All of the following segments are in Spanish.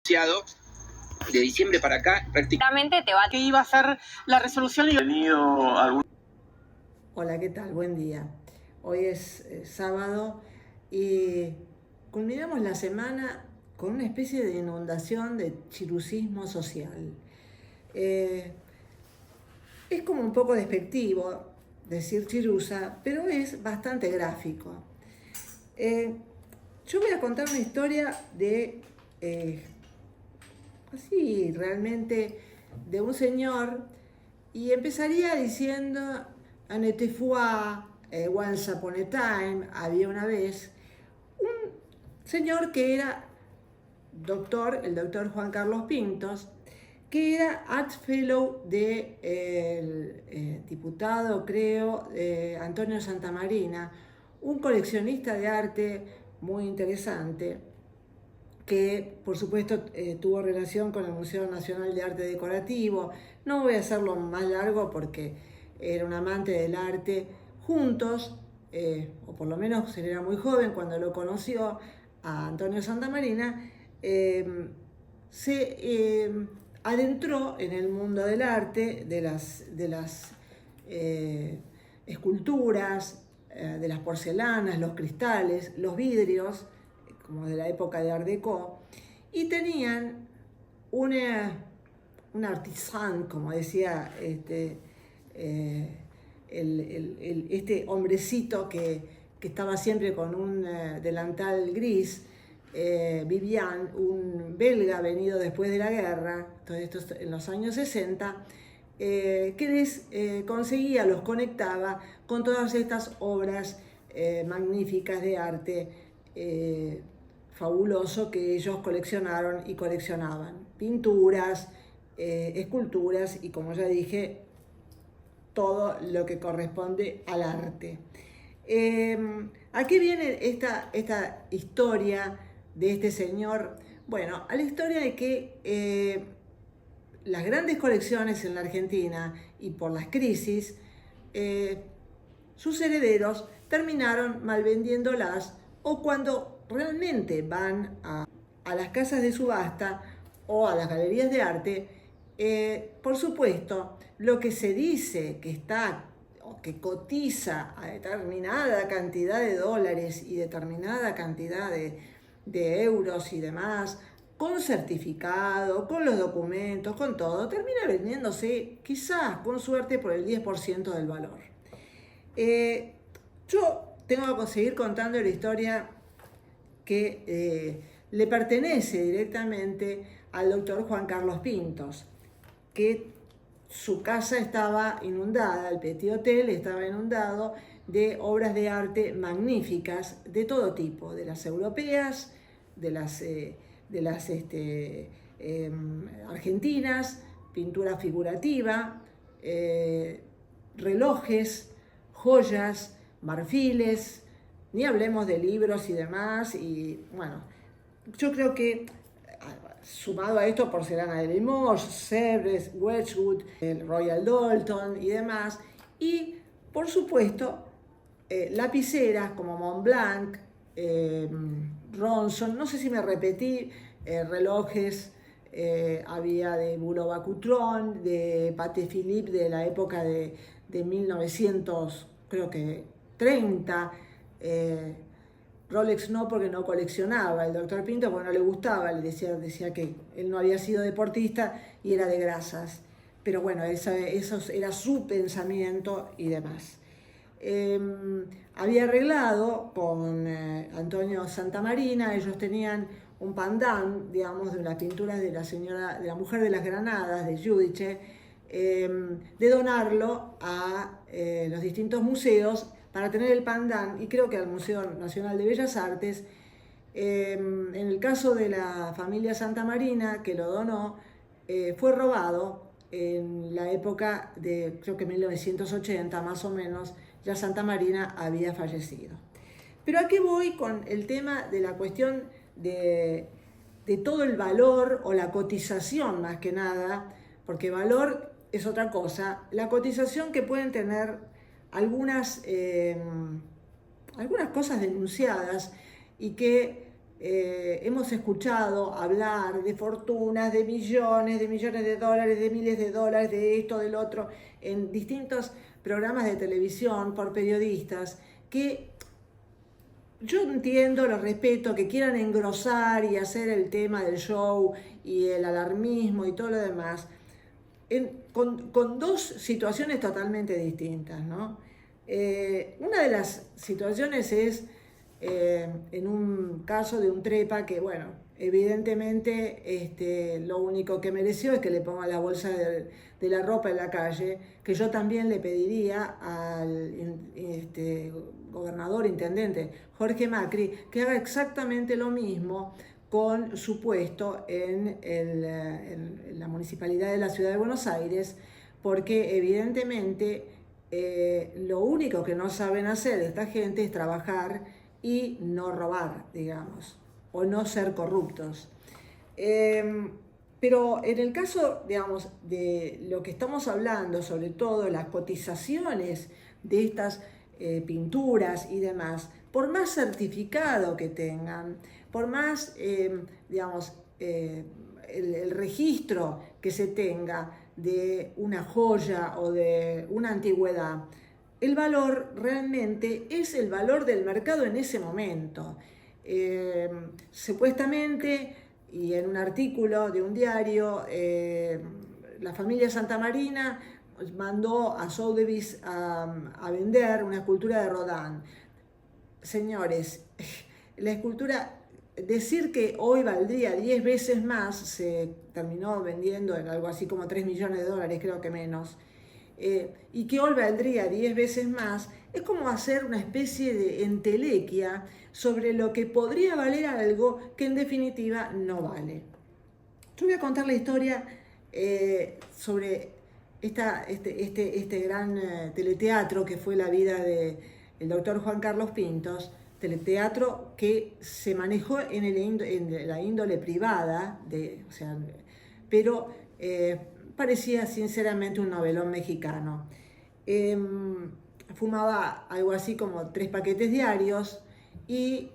De diciembre para acá, prácticamente te va... que iba a ser la resolución. Hola, ¿qué tal? Buen día. Hoy es sábado y culminamos la semana con una especie de inundación de chirusismo social. Es como un poco despectivo decir chirusa, pero es bastante gráfico. Yo voy a contar una historia de, así realmente, de un señor, y empezaría diciendo: en était fois, once upon a time, había una vez, un señor que era el doctor Juan Carlos Pintos, que era Art Fellow del diputado, creo, Antonio Santamarina, un coleccionista de arte muy interesante, que por supuesto tuvo relación con el Museo Nacional de Arte Decorativo. No voy a hacerlo más largo porque era un amante del arte. Juntos, o por lo menos él era muy joven cuando lo conoció a Antonio Santamarina, se adentró en el mundo del arte, de las esculturas, de las porcelanas, los cristales, los vidrios, como de la época de Art Deco, y tenían un artisan, como decía este hombrecito que estaba siempre con un delantal gris, Vivian, un belga venido después de la guerra, todo esto en los años 60, que les conseguía, los conectaba con todas estas obras magníficas de arte fabuloso que ellos coleccionaron y coleccionaban. Pinturas, esculturas y, como ya dije, todo lo que corresponde al arte. ¿A qué viene esta historia de este señor? Bueno, a la historia de que las grandes colecciones en la Argentina, y por las crisis, sus herederos terminaron malvendiéndolas, o cuando realmente van a las casas de subasta o a las galerías de arte, por supuesto, lo que se dice que está o que cotiza a determinada cantidad de dólares y determinada cantidad de euros y demás, con certificado, con los documentos, con todo, termina vendiéndose quizás con suerte por el 10% del valor. Yo tengo que seguir contando la historia que le pertenece directamente al doctor Juan Carlos Pintos, que su casa estaba inundada, el Petit Hotel estaba inundado de obras de arte magníficas de todo tipo, de las europeas, de las argentinas, pintura figurativa, relojes, joyas, marfiles, ni hablemos de libros y demás. Y bueno, yo creo que sumado a esto, porcelana de Limoges, Sèvres, Wedgwood, el Royal Doulton y demás, y por supuesto lapiceras como Montblanc, Ronson, no sé si me repetí, relojes, había de Boulogne-Coutron, de Patek Philippe de la época de 1900, creo que 30, Rolex no, porque no coleccionaba el doctor Pinto, porque no le gustaba, le decía que él no había sido deportista y era de grasas, pero bueno, eso era su pensamiento y demás. Había arreglado con Antonio Santamarina, ellos tenían un pandán, digamos, de las pinturas de la mujer de las Granadas, de Giudice, de donarlo a los distintos museos para tener el pandán, y creo que al Museo Nacional de Bellas Artes. En el caso de la familia Santamarina, que lo donó, fue robado en la época de, creo que 1980 más o menos, ya Santamarina había fallecido. Pero ¿a qué voy con el tema de la cuestión de todo el valor o la cotización, más que nada? Porque valor es otra cosa. La cotización que pueden tener algunas cosas denunciadas y que hemos escuchado hablar de fortunas, de millones de dólares, de miles de dólares, de esto, del otro, en distintos programas de televisión por periodistas que yo entiendo, lo respeto, que quieran engrosar y hacer el tema del show y el alarmismo y todo lo demás, con dos situaciones totalmente distintas, ¿no? Una de las situaciones es en un caso de un trepa que, bueno, evidentemente lo único que mereció es que le ponga la bolsa de la ropa en la calle, que yo también le pediría al gobernador, intendente Jorge Macri, que haga exactamente lo mismo con su puesto en la municipalidad de la ciudad de Buenos Aires, porque evidentemente lo único que no saben hacer esta gente es trabajar y no robar, digamos, o no ser corruptos. Pero en el caso, digamos, de lo que estamos hablando, sobre todo las cotizaciones de estas pinturas y demás, por más certificado que tengan, por más, digamos, el registro que se tenga de una joya o de una antigüedad, el valor realmente es el valor del mercado en ese momento. Supuestamente, y en un artículo de un diario, la familia Santamarina mandó a Sotheby's a vender una escultura de Rodin. Señores, la escultura, decir que hoy valdría 10 veces más, se terminó vendiendo en algo así como 3 millones de dólares, creo que menos, y que hoy valdría 10 veces más, es como hacer una especie de entelequia sobre lo que podría valer algo que en definitiva no vale. Yo voy a contar la historia sobre este gran teleteatro que fue la vida del doctor Juan Carlos Pintos, teleteatro que se manejó en la índole privada, pero parecía sinceramente un novelón mexicano. Fumaba algo así como 3 paquetes diarios y,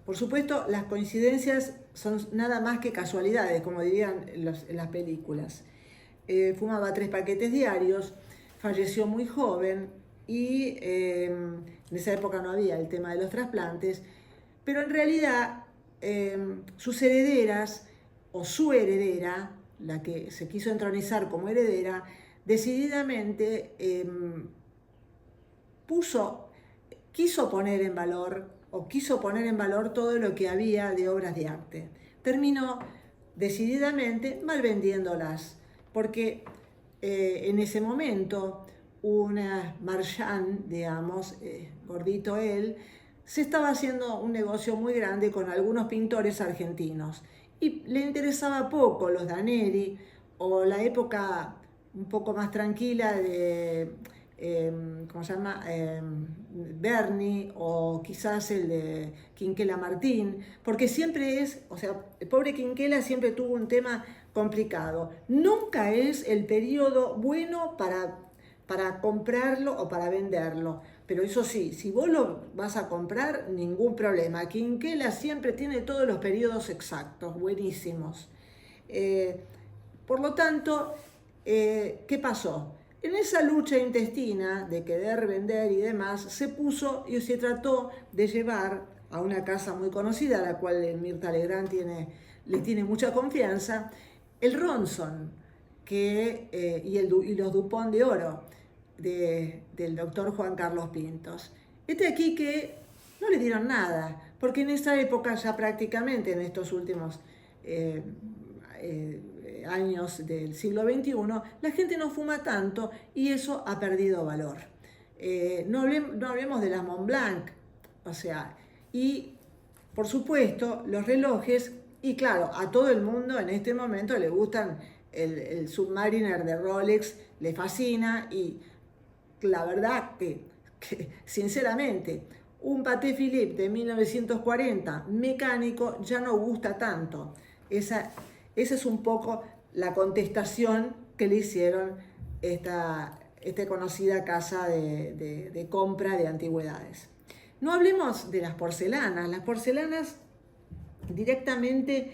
por supuesto, las coincidencias son nada más que casualidades, como dirían en las películas. Fumaba 3 paquetes diarios, falleció muy joven y en esa época no había el tema de los trasplantes, pero en realidad sus herederas o su heredera, la que se quiso entronizar como heredera, decididamente quiso poner en valor todo lo que había de obras de arte. Terminó decididamente malvendiéndolas, porque en ese momento una Marchand, digamos, gordito él, se estaba haciendo un negocio muy grande con algunos pintores argentinos y le interesaba poco los Daneri o la época un poco más tranquila de ¿cómo se llama? Berni o quizás el de Quinquela Martín, porque siempre el pobre Quinquela siempre tuvo un tema complicado. Nunca es el periodo bueno para comprarlo o para venderlo, pero eso sí, si vos lo vas a comprar, ningún problema. Quinquela siempre tiene todos los periodos exactos, buenísimos. Por lo tanto, ¿qué pasó? En esa lucha intestina de querer vender y demás, se trató de llevar a una casa muy conocida, a la cual Mirta Legrand le tiene mucha confianza, el Ronson y los Dupont de oro del doctor Juan Carlos Pintos. Aquí que no le dieron nada, porque en esa época ya prácticamente, en estos últimos años del siglo XXI, la gente no fuma tanto y eso ha perdido valor. No hablemos de la Montblanc, y por supuesto los relojes, y claro, a todo el mundo en este momento le gustan el Submariner de Rolex, le fascina, y la verdad que sinceramente un Patek Philippe de 1940 mecánico ya no gusta tanto. Esa es un poco la contestación que le hicieron esta conocida casa de compra de antigüedades. No hablemos de las porcelanas. Las porcelanas directamente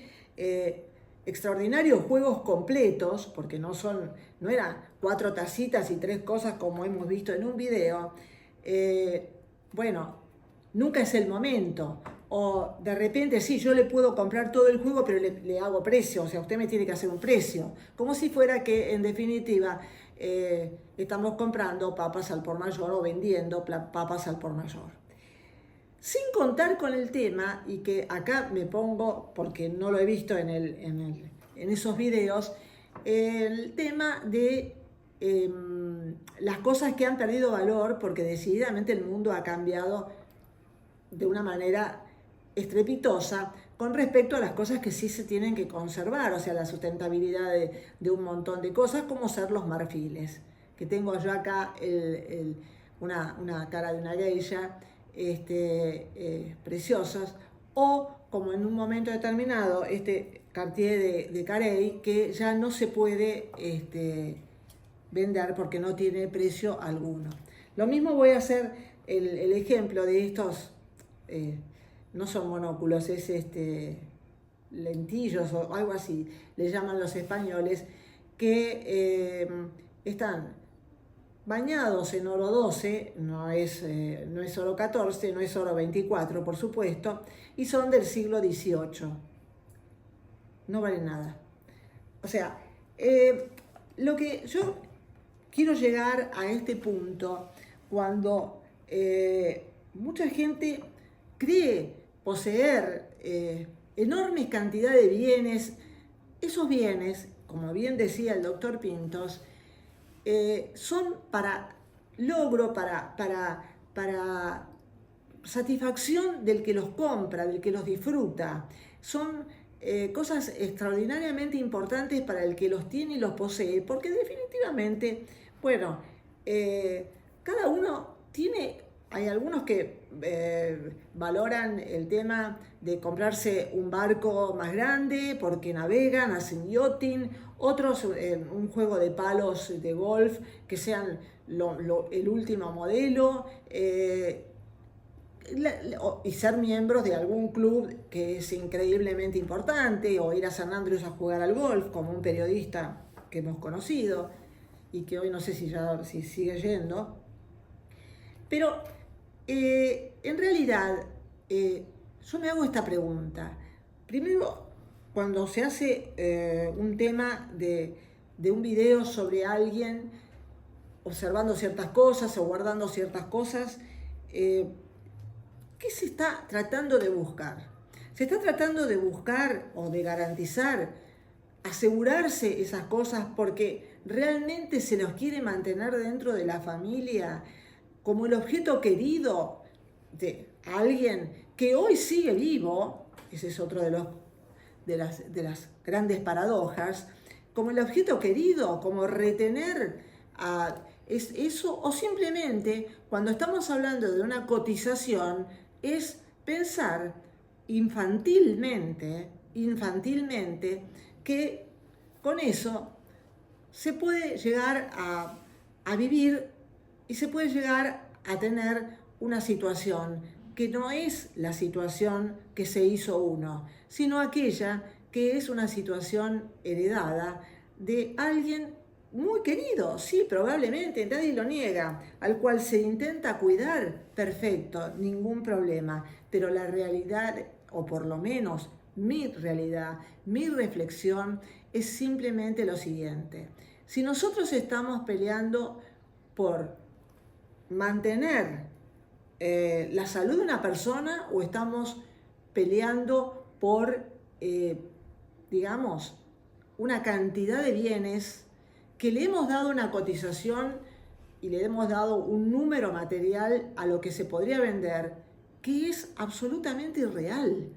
extraordinarios juegos completos, porque no eran 4 tacitas y 3 cosas como hemos visto en un video. Bueno, nunca es el momento. O de repente, sí, yo le puedo comprar todo el juego, pero le hago precio. O sea, usted me tiene que hacer un precio. Como si fuera que, en definitiva, estamos comprando papas al por mayor o vendiendo papas al por mayor. Sin contar con el tema, y que acá me pongo, porque no lo he visto en esos videos, el tema de las cosas que han perdido valor, porque decididamente el mundo ha cambiado de una manera estrepitosa con respecto a las cosas que sí se tienen que conservar, o sea, la sustentabilidad de un montón de cosas, como ser los marfiles, que tengo yo acá una cara de una geisha, preciosos, o como en un momento determinado este Cartier de Carey, que ya no se puede vender porque no tiene precio alguno. Lo mismo voy a hacer el ejemplo de estos, no son monóculos, es lentillos o algo así, le llaman los españoles, que están bañados en oro 12, no es oro 14, no es oro 24, por supuesto, y son del siglo XVIII. No valen nada. O sea, lo que yo quiero llegar a este punto, cuando mucha gente cree poseer enormes cantidades de bienes, esos bienes, como bien decía el doctor Pintos, son para logro, para satisfacción del que los compra, del que los disfruta. Son cosas extraordinariamente importantes para el que los tiene y los posee, porque definitivamente, bueno, cada uno tiene, hay algunos que valoran el tema de comprarse un barco más grande porque navegan, hacen yachting, otros un juego de palos de golf que sean el último modelo, y ser miembros de algún club que es increíblemente importante, o ir a San Andrés a jugar al golf, como un periodista que hemos conocido y que hoy no sé si sigue yendo. Pero en realidad yo me hago esta pregunta. Primero, cuando se hace un tema de un video sobre alguien observando ciertas cosas o guardando ciertas cosas, ¿qué se está tratando de buscar? Se está tratando de buscar o de garantizar, asegurarse esas cosas porque realmente se los quiere mantener dentro de la familia como el objeto querido de alguien que hoy sigue vivo. Ese es otro de las grandes paradojas, como el objeto querido, como retener eso, o simplemente cuando estamos hablando de una cotización, es pensar infantilmente que con eso se puede llegar a vivir y se puede llegar a tener una situación que no es la situación que se hizo uno, sino aquella que es una situación heredada de alguien muy querido, sí, probablemente, nadie lo niega, al cual se intenta cuidar, perfecto, ningún problema, pero la realidad, o por lo menos mi realidad, mi reflexión, es simplemente lo siguiente. Si nosotros estamos peleando por mantener la salud de una persona, o estamos peleando por, digamos, una cantidad de bienes que le hemos dado una cotización y le hemos dado un número material a lo que se podría vender, que es absolutamente irreal,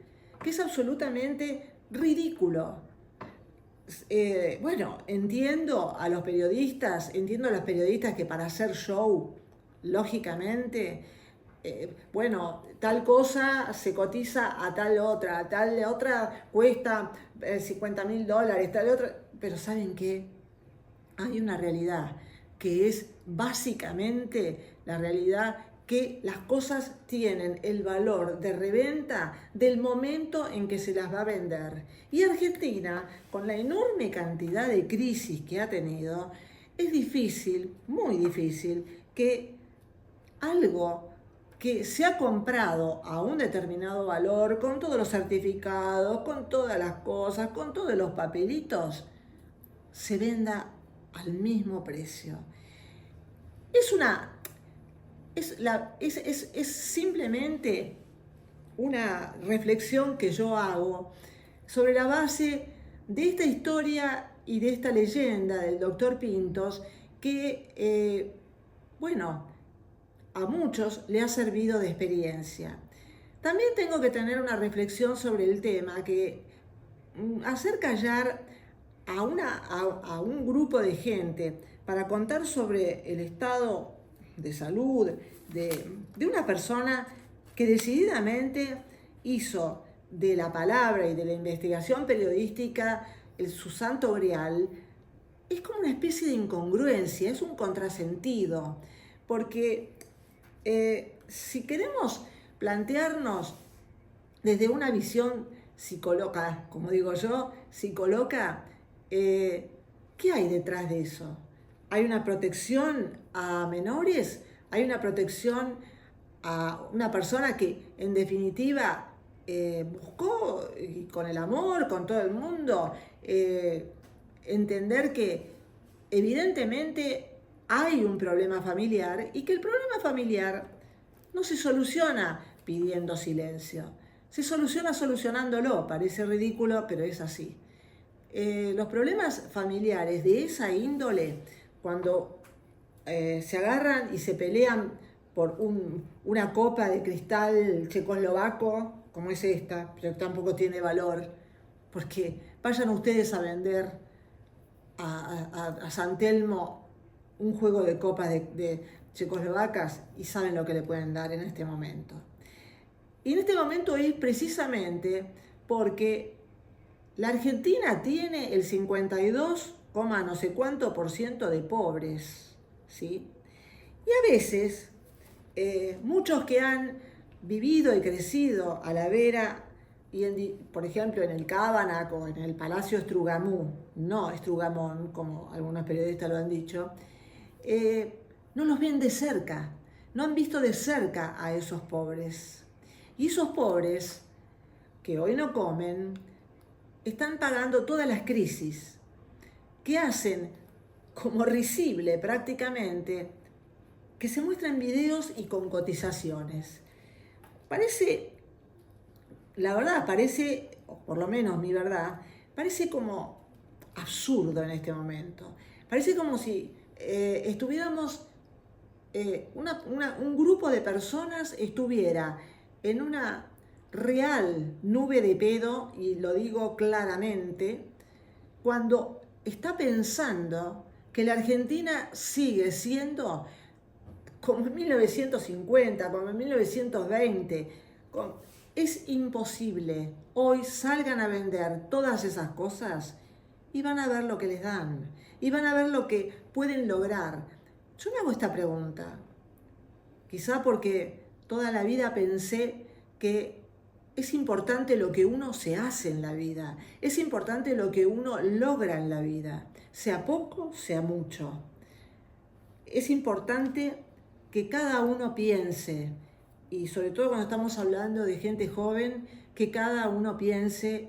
que es absolutamente ridículo. Bueno, entiendo a los periodistas que para hacer show, lógicamente, bueno, tal cosa se cotiza a tal otra cuesta $50.000, tal otra, pero ¿saben qué? Hay una realidad que es básicamente la realidad que las cosas tienen el valor de reventa del momento en que se las va a vender. Y Argentina, con la enorme cantidad de crisis que ha tenido, es difícil, muy difícil, que algo que se ha comprado a un determinado valor, con todos los certificados, con todas las cosas, con todos los papelitos, se venda al mismo precio. Es simplemente una reflexión que yo hago sobre la base de esta historia y de esta leyenda del doctor Pintos que, a muchos le ha servido de experiencia. También tengo que tener una reflexión sobre el tema que hacer callar a un grupo de gente para contar sobre el estado de salud de una persona que decididamente hizo de la palabra y de la investigación periodística su santo grial, es como una especie de incongruencia, es un contrasentido, porque si queremos plantearnos desde una visión psicóloga, como digo yo, psicóloga, ¿qué hay detrás de eso? ¿Hay una protección a menores? ¿Hay una protección a una persona que en definitiva buscó con el amor, con todo el mundo, entender que evidentemente hay un problema familiar y que el problema familiar no se soluciona pidiendo silencio, se soluciona solucionándolo? Parece ridículo, pero es así. Los problemas familiares de esa índole, cuando se agarran y se pelean por una copa de cristal checoslovaco, como es esta, pero tampoco tiene valor, porque vayan ustedes a vender a San Telmo un juego de copas de checoslovacas y saben lo que le pueden dar en este momento. Y en este momento es precisamente porque la Argentina tiene el 52, no sé cuánto por ciento de pobres, ¿sí? Y a veces, muchos que han vivido y crecido a la vera, por ejemplo en el Cábanac o en el Palacio Estrugamú, no Estrugamón, como algunos periodistas lo han dicho, no los ven de cerca, no han visto de cerca a esos pobres. Y esos pobres que hoy no comen, están pagando todas las crisis que hacen como risible prácticamente que se muestran videos y con cotizaciones. La verdad parece, o por lo menos mi verdad, parece como absurdo en este momento. Parece como si estuviéramos, un grupo de personas estuviera en una real nube de pedo, y lo digo claramente, cuando está pensando que la Argentina sigue siendo como en 1950, como en 1920. Es imposible. Hoy salgan a vender todas esas cosas y van a ver lo que les dan, y van a ver lo que pueden lograr. Yo me hago esta pregunta, quizá porque toda la vida pensé que es importante lo que uno se hace en la vida, es importante lo que uno logra en la vida, sea poco, sea mucho. Es importante que cada uno piense, y sobre todo cuando estamos hablando de gente joven, que cada uno piense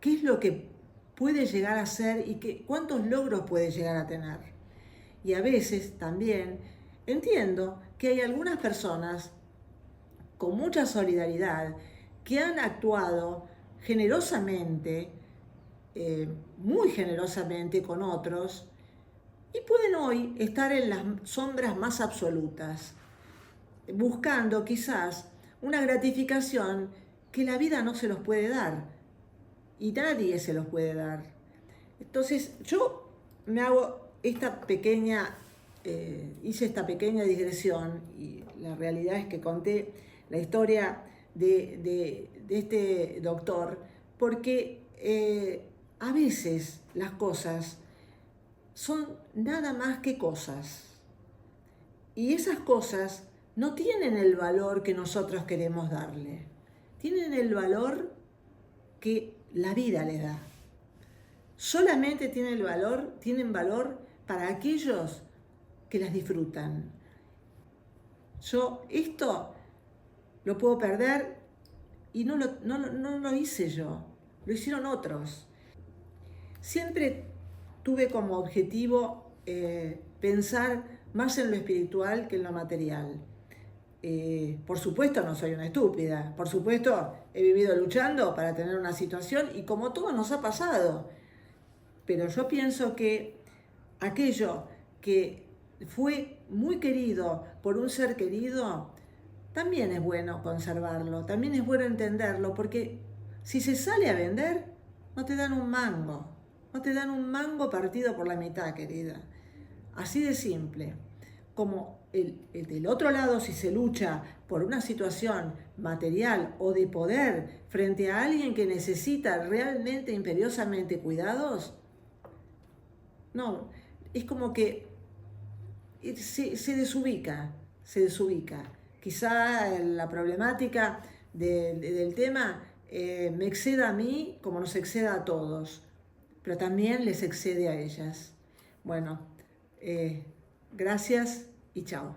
qué es lo que puede llegar a ser y cuántos logros puede llegar a tener. Y a veces también entiendo que hay algunas personas con mucha solidaridad que han actuado generosamente, muy generosamente con otros, y pueden hoy estar en las sombras más absolutas, buscando quizás una gratificación que la vida no se los puede dar, y nadie se los puede dar. Entonces yo me hago hice esta pequeña digresión, y la realidad es que conté la historia de este doctor, porque a veces las cosas son nada más que cosas, y esas cosas no tienen el valor que nosotros queremos darle. Tienen el valor que la vida les da. Solamente tienen valor para aquellos que las disfrutan. Yo esto lo puedo perder y no lo hice yo, lo hicieron otros. Siempre tuve como objetivo pensar más en lo espiritual que en lo material. Por supuesto no soy una estúpida, por supuesto he vivido luchando para tener una situación y como todo nos ha pasado. Pero yo pienso que aquello que fue muy querido por un ser querido, también es bueno conservarlo, también es bueno entenderlo, porque si se sale a vender, no te dan un mango, no te dan un mango partido por la mitad, querida. Así de simple. Como el del otro lado, si se lucha por una situación material o de poder frente a alguien que necesita realmente, imperiosamente cuidados, no, es como que se desubica. Quizá la problemática del tema me exceda a mí como nos exceda a todos, pero también les excede a ellas. Bueno, gracias y chao.